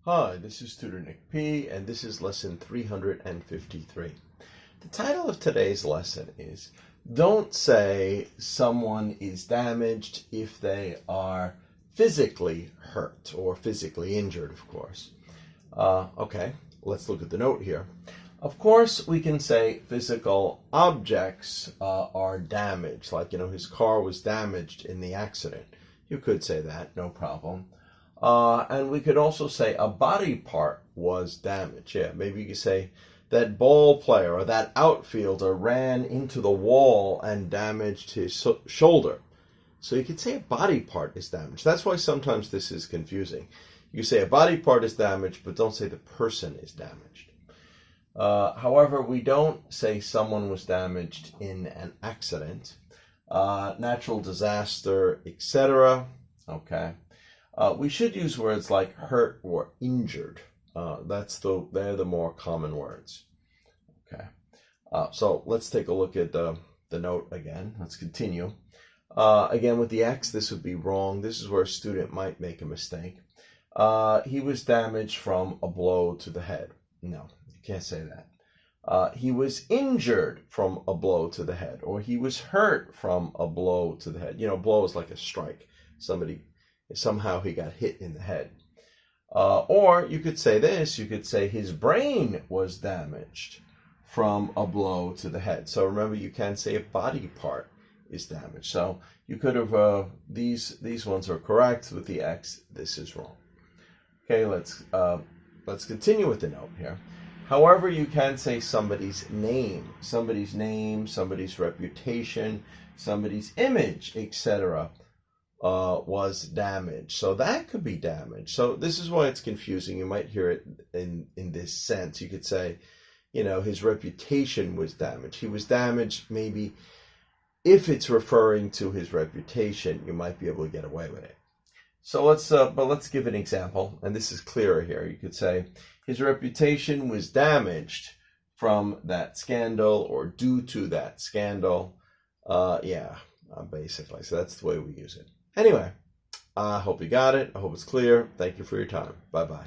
Hi, this is Tutor Nick P, and this is lesson 353. The title of today's lesson is Don't say someone is damaged if they are physically hurt or physically injured, of course. Okay, let's look at the note here. Of course, we can say physical objects are damaged, like, his car was damaged in the accident. You could say that, no problem. And we could also say a body part was damaged. Yeah, maybe you could say that ball player or that outfielder ran into the wall and damaged his shoulder. So you could say a body part is damaged. That's why sometimes this is confusing. You say a body part is damaged, but don't say the person is damaged. However, we don't say someone was damaged in an accident, natural disaster, etc. Okay. We should use words like hurt or injured. They're the more common words. Okay. So let's take a look at the note again. Let's continue. Again, with the X, this would be wrong. This is where a student might make a mistake. He was damaged from a blow to the head. No, you can't say that. He was injured from a blow to the head, or he was hurt from a blow to the head. Blow is like a strike. Somehow he got hit in the head. Or you could say this, you could say his brain was damaged from a blow to the head. So remember, you can't say a body part is damaged. So you could have, these ones are correct. With the X, this is wrong. Okay, let's continue with the note here. However, you can say somebody's name, somebody's reputation, somebody's image, etc. Was damaged. So that could be damaged. So this is why it's confusing. You might hear it in this sense. You could say, his reputation was damaged. He was damaged. Maybe if it's referring to his reputation, you might be able to get away with it. So let's give an example, and this is clearer here. You could say his reputation was damaged from that scandal or due to that scandal. Basically. So that's the way we use it. Anyway, I hope you got it. I hope it's clear. Thank you for your time. Bye-bye.